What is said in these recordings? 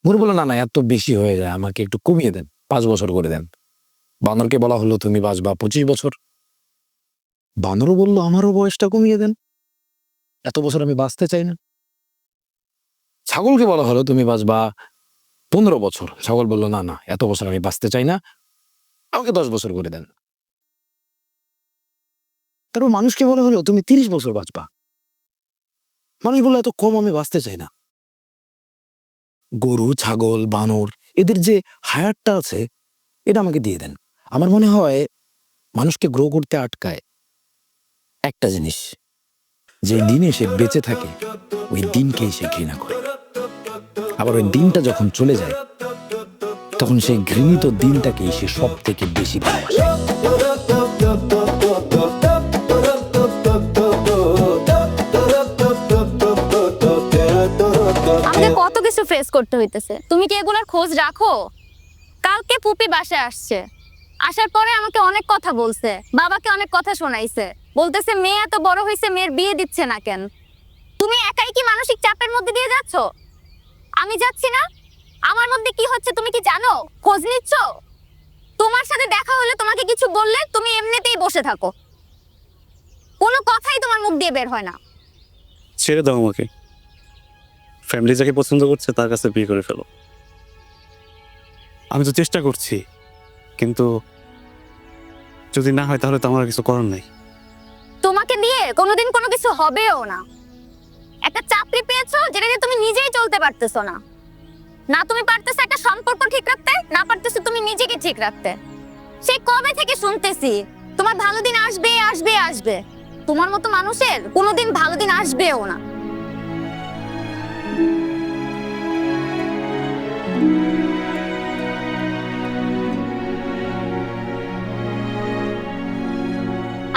বুড়ো বললো, না না, এত বেশি হয়ে যায়, আমাকে একটু কমিয়ে দেন, 5 বছর করে দেন। বানরকে বলা হলো, তুমি বাঁচবা 25 বছর। বানরও বললো, আমারও বয়সটা কমিয়ে দেন, এত বছর আমি বাঁচতে চাই না। ছাগলকে বলা হলো, তুমি বাঁচবা 15 বছর। ছাগল বললো, না না, এত বছর আমি বাঁচতে চাই না, আমাকে 10 বছর করে দেন। তারপর মানুষকে বলা হলো, তুমি 30 বছর বাঁচবা। মানুষ বললো, এত কম আমি বাঁচতে চাই না। গরু, ছাগল, বানর, এদের যে হায়ারটা আছে এটা আমাকে দিয়ে দেন। আমার মনে হয় মানুষকে গ্রো করতে আটকায় একটা জিনিস, যে দিনে সে বেঁচে থাকে ওই দিনকেই সে ঘৃণা করে। আবার ওই দিনটা যখন চলে যায় তখন সেই ঘৃণিত দিনটাকেই সে সব থেকে বেশি ভালোবাসে। আমাকে কত কিছু ফেস করতে হইতেছে, তুমি কি এগুলোর খোঁজ রাখো? কালকে পুপি বাসায় আসছে, আসার পরে আমাকে অনেক কথা বলছে, বাবাকে অনেক কথা শোনাইছে, বলতেছে মেয়ে এত বড় হয়েছে, মেয়ের বিয়ে দিচ্ছে না কেন? তুমি একাই কি মানসিক চাপের মধ্যে দিয়ে যাচ্ছ? আমি যাচ্ছি না? আমার মধ্যে কি হচ্ছে তুমি কি জানো? খোঁজ নিচ্ছ? তোমার সাথে দেখা হলে তোমাকে কিছু বললে তুমি এমনিতেই বসে থাকো, কোনো কথাই তোমার মুখ দিয়ে বের হয় না। ছেড়ে দাও আমাকে, ফ্যামিলি যাকে পছন্দ করছে তার কাছে বিয়ে করে ফেলো। আমি তো চেষ্টা করছি, কিন্তু যদি না হয় তাহলে তো আমার কিছু করার নাই। তোমাকে দিয়ে কোনোদিন কোনো কিছু হবেও না। একটা চাকরি পেয়েছো যেটা দিয়ে তুমি নিজেই চলতে পারতেছো না। না তুমি পারতেছো একটা সম্পর্ক ঠিক রাখতে, না পারতেছো তুমি নিজেকে ঠিক রাখতে। সেই কবে থেকে শুনতেছি তোমার ভালো দিন আসবে আসবে আসবে। তোমার মতো মানুষের কোনোদিন ভালো দিন আসবেও না।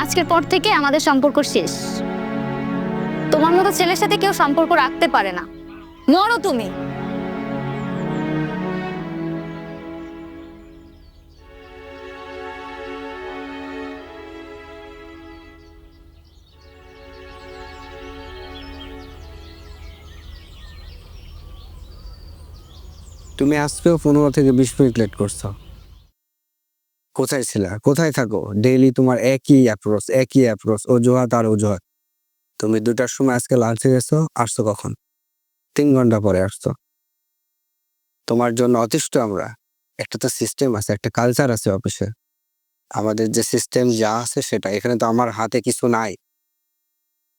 আজকের পর থেকে আমাদের সম্পর্ক শেষ। তোমার মতো ছেলের সাথে কেউ সম্পর্ক রাখতে পারে না, মরো তুমি। তুমি আজকেও 15 থেকে 20 মিনিট লেট করছো। কোথায় ছিলা? কোথায় থাকো? ডেইলি তোমার একই অ্যাপ্রোচ, অজুহাত আর অজুহাত। তুমি 2টার সময় আজকে লাঞ্চে গেছো, আসছো কখন? 3 ঘন্টা পরে আসছো। তোমার জন্য অতিষ্ঠ আমরা। একটা তো সিস্টেম আছে, একটা কালচার আছে অফিসে। আমাদের যে সিস্টেম যা আছে সেটা, এখানে তো আমার হাতে কিছু নাই।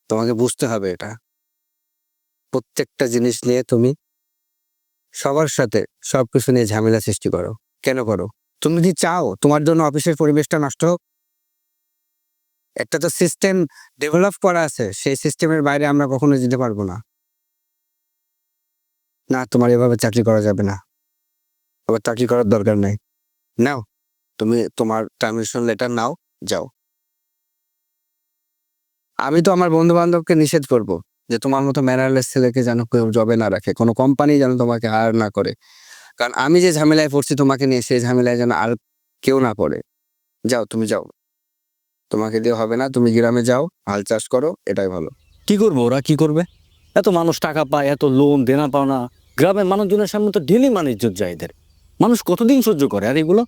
তোমাকে বুঝতে হবে এটা। প্রত্যেকটা জিনিস নিয়ে তুমি সবার সাথে সবকিছু নিয়ে ঝামেলা সৃষ্টি করো। কেন করো? তুমি কি চাও তোমার জন্য অফিসের পরিবেশটা নষ্ট হোক? একটা তো সিস্টেম ডেভেলপ করা আছে, সেই সিস্টেমের বাইরে আমরা কখনো যেতে পারবো না। না, তোমার এভাবে চাকরি করা যাবে না। আবার চাকরি করার দরকার নাই। নাও, তুমি তোমার টার্মিনেশন লেটার নাও, যাও। আমি তো আমার বন্ধু বান্ধবকে নিষেধ করব যে তোমার মতো ম্যানারলেস ছেলেকে যেন কেউ জবে না রাখে, কোনো কোম্পানি যেন তোমাকে হায়ার না করে। কারণ আমি যে ঝামেলায় পড়ছি তোমাকে নিয়ে, সেই ঝামেলায় যেন আর কেউ না পড়ে। যাও, তুমি যাও, তোমাকে দিয়ে হবে না। তুমি গ্রামে যাও, হাল চাষ করো, এটাই ভালো। কি করবো? ওরা কি করবে? এত মানুষ টাকা পায়, এত লোন দেনা পাওনা, গ্রামের মানুষজনের সামনে তো ডেলি ইজ্জত যায় এদের। মানুষ কতদিন সহ্য করে? আর এগুলো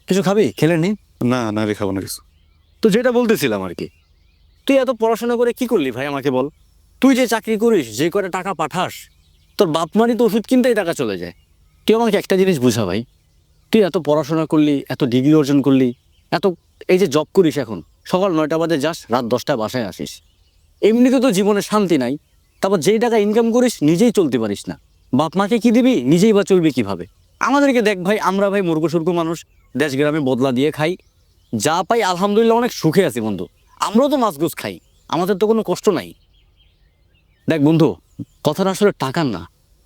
কিছু খাবি? খেলে নি? না না রে, খাবো না কিছু। তো যেটা বলতেছিলাম আর কি, তুই এত পড়াশোনা করে কি করলি ভাই আমাকে বল। তুই যে চাকরি করিস, যে করে টাকা পাঠাস, তোর বাপ মারই তো ওষুধ কিনতেই টাকা চলে যায়। তুই আমাকে একটা জিনিস বুঝা ভাই, তুই এত পড়াশোনা করলি, এত ডিগ্রি অর্জন করলি, এত এই যে জব করিস, এখন সকাল 9টা বাজে যাস, রাত 10টায় বাসায় আসিস। এমনিতে তো জীবনে শান্তি নাই, তারপর যেই টাকা ইনকাম করিস নিজেই চলতে পারিস না, বাপ মাকে কি দিবি? নিজেই বা চলবি কিভাবে? আমাদেরকে দেখ ভাই, আমরা ভাই মূর্খ সুর্খ মানুষ, দেশ গ্রামে বদলা দিয়ে খাই, যা পাই আলহামদুলিল্লাহ অনেক সুখে আছি বন্ধু। আমরাও তো মাছ গোছ খাই, আমাদের তো কোনো কষ্ট নাই। দেখ বন্ধু, কথাটা আসলে টাকার না,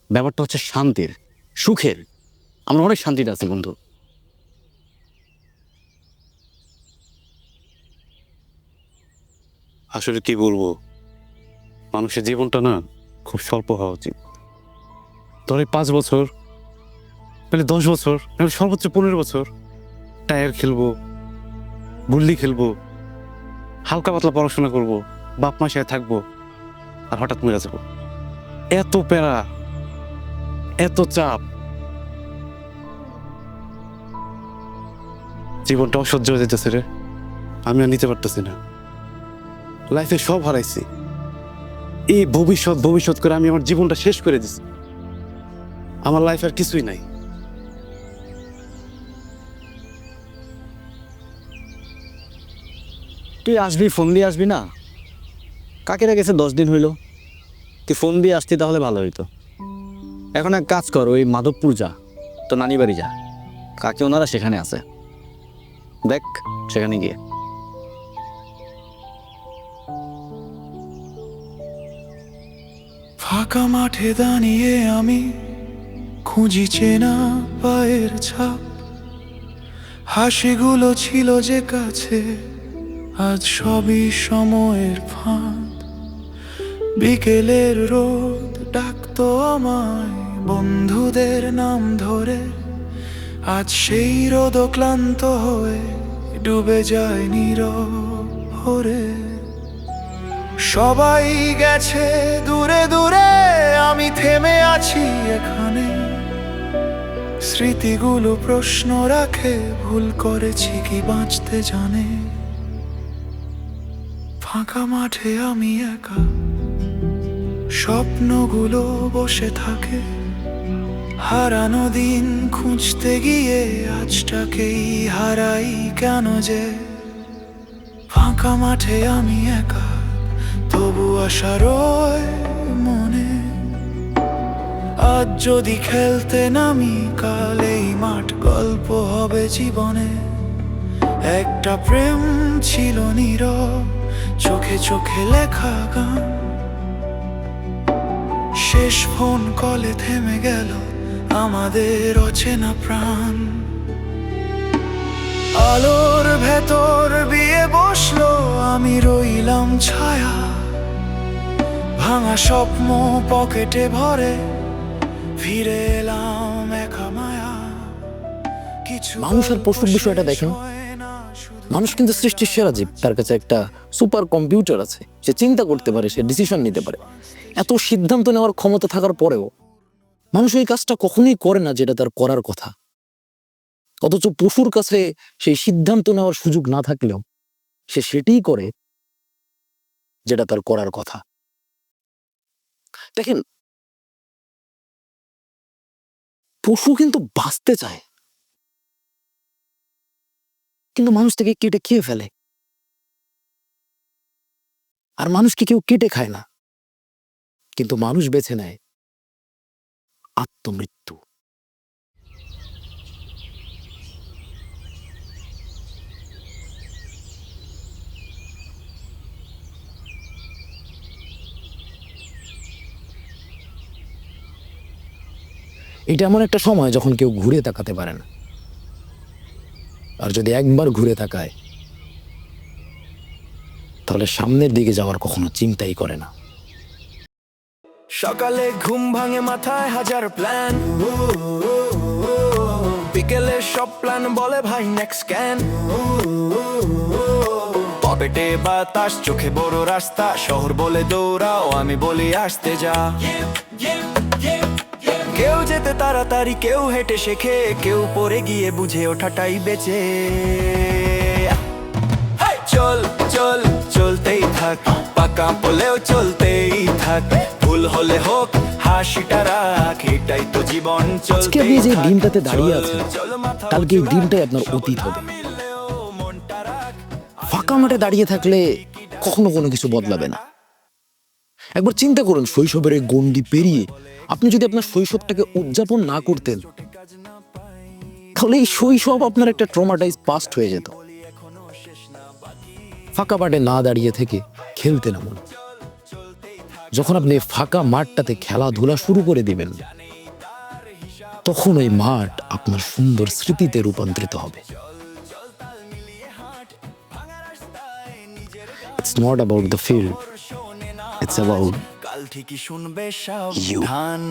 ব্যাপারটা হচ্ছে শান্তির, সুখের। আমরা অনেক শান্তিতে আছি বন্ধু। আসলে কি বলবো, মানুষের জীবনটা না খুব স্বল্প হওয়া উচিত। ধর এই 5 বছর, নাহলে 10 বছর, নাহলে সর্বোচ্চ 15 বছর টায়ার খেলবো, গুল্লি খেলবো, হালকা পাতলা পড়াশোনা করবো, বাপ মার সাথে থাকবো, আর হঠাৎ মরে যাবো। এত প্যারা, এত চাপ, জীবনটা অসহ্য হয়ে যেতেছে রে। আমি আর নিতে পারতেছি না, লাইফে সব হারাইছি। এই ভবিষ্যৎ ভবিষ্যৎ করে আমি আমার জীবনটা শেষ করে দিছি। আমার লাইফ আর কিছুই নাই। তুই আসবি, ফোন দিয়ে আসবি না? কাকেরা গেছে 10 দিন হইল, তুই ফোন দিয়ে আসতি তাহলে ভালো হইতো। এখন এক কাজ কর, ওই মাধবপুর যা, তো নানি বাড়ি যা, কাকে ওনারা সেখানে আছে, দেখ সেখানে গিয়ে। ফাঁকা মাঠে দাঁড়িয়ে আমি খুঁজি চেনা পায়ের ছাপ, হাসিগুলো ছিল যে কাছে, আজ সবই সময়ের ফাঁদ। বিকেলের রোদ ডাকতো আমায় বন্ধুদের নাম ধরে, আজ সেই রোদ ক্লান্ত হয়ে ডুবে যায় নীরব ভরে। সবাই গেছে দূরে দূরে, আমি থেমে আছি এখানে। স্মৃতিগুলো প্রশ্ন রাখে, ভুল করেছি কি বাঁচতে জানে। ফাঁকা মাঠে আমি একা, স্বপ্নগুলো বসে থাকে। হারানো দিন খুঁজতে গিয়ে আজটাকেই হারাই কেন যে। ফাঁকা মাঠে আমি একা, তবু আশা রয় মনে। আজ যদি খেলতে নামি, কাল এই মাঠ গল্প হবে জীবনে। একটা প্রেম ছিল নীরব, চোখে চোখে লেখা গান। শেষ ফোন কলে থেমে গেল আমাদের অচেনা প্রাণ। আলোর ভেতর বিয়ে বসলো, আমি রইলাম ছায়া। ভাঙা স্বপ্ন পকেটে ভরে, ফিরে এলাম একা মায়া। কিছু মানুষ আর পশুর বিষয়টা দেখেন, মানুষ কিন্তু সৃষ্টির সেরা জীব। তার কাছে একটা সুপার কম্পিউটার আছে, সে চিন্তা করতে পারে, সে ডিসিশন নিতে পারে। এত সিদ্ধান্ত নেওয়ার ক্ষমতা থাকার পরেও মানুষ এই কাজটা কখনোই করে না যেটা তার করার কথা। অথচ পশুর কাছে সেই সিদ্ধান্ত নেওয়ার সুযোগ না থাকলেও সে সেটাই করে যেটা তার করার কথা। দেখেন, পশু কিন্তু বাঁচতে চায়, কিন্তু মানুষ থেকে কেটে খেয়ে ফেলে। আর মানুষকে কেউ কেটে খায় না, কিন্তু মানুষ বেছে নেয় আত্মমৃত্যু। এটা এমন একটা সময় যখন কেউ ঘুরে তাকাতে পারে না, আর যদি একবার ঘুরে তাকায় তাহলে সামনের দিকে যাওয়ার কখনো চিন্তাই করে না। সকালে ঘুম ভাঙে, মাথায় হাজার প্ল্যান। বিকেলে সব প্ল্যান বলে ভাই নেক্সট ক্যান। পকেটে বাতাস, চোখে বড় রাস্তা, শহর বলে দৌড়াও, আমি বলি আসতে যা। কেউ যেতে তাড়াতাড়ি, কেউ হেঁটে শেখে, কেউ পড়ে গিয়ে বুঝে ওঠাটাই বেঁচে। চল চল চলতেই থাক, পাকা বলেও চলতেই থাক। ভুল হলে হোক, হাসিটা রাখ, এটাই তো জীবন। আজকে আপনি যে দিনটাতে দাঁড়িয়ে আছেন, কালকে এই দিনটাই আপনার অতীত হবে। ফাঁকা মাঠে দাঁড়িয়ে থাকলে কখনো কোনো কিছু বদলাবে না। একবার চিন্তা করুন, শৈশবের এই গণ্ডি পেরিয়ে আপনি যদি আপনার শৈশবটাকে উদযাপন না করতেন, তাহলে এই শৈশব আপনার একটা ট্রমাটাইজ পাস্ট হয়ে যেত। ফাঁকা মাঠে না দাঁড়িয়ে থেকে খেলতে নামুন। যখন আপনি ফাঁকা মাঠটাতে খেলাধুলা শুরু করে দিবেন, তখন ওই মাঠ আপনার সুন্দর স্মৃতিতে রূপান্তরিত হবে। It's not about the field, it's about কাল ঠিকই শুনবে you. সাবধান।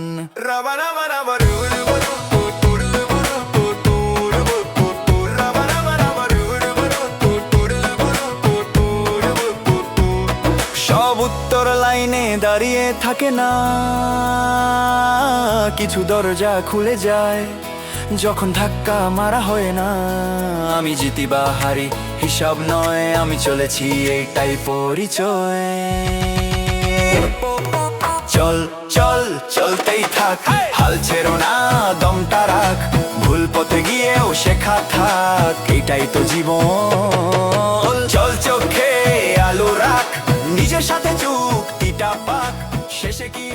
সব উত্তর লাইন লাইনে দাঁড়িয়ে থাকে না, কিছু দরজা খুলে যায় যখন ধাক্কা মারা হয় না। আমি জিতি বা হারি হিসাব নয়, আমি চলেছি এইটাই পরিচয়। চল চল চলতেই থাক, হাল ছেড়ো না, দমটা রাখ, ভুল পথে গিয়েও শেখা থাক, এটাই তো জীবন। চল চোখে আলো রাখ, নিজের সাথে চুক্তিটা পাক, শেষে কি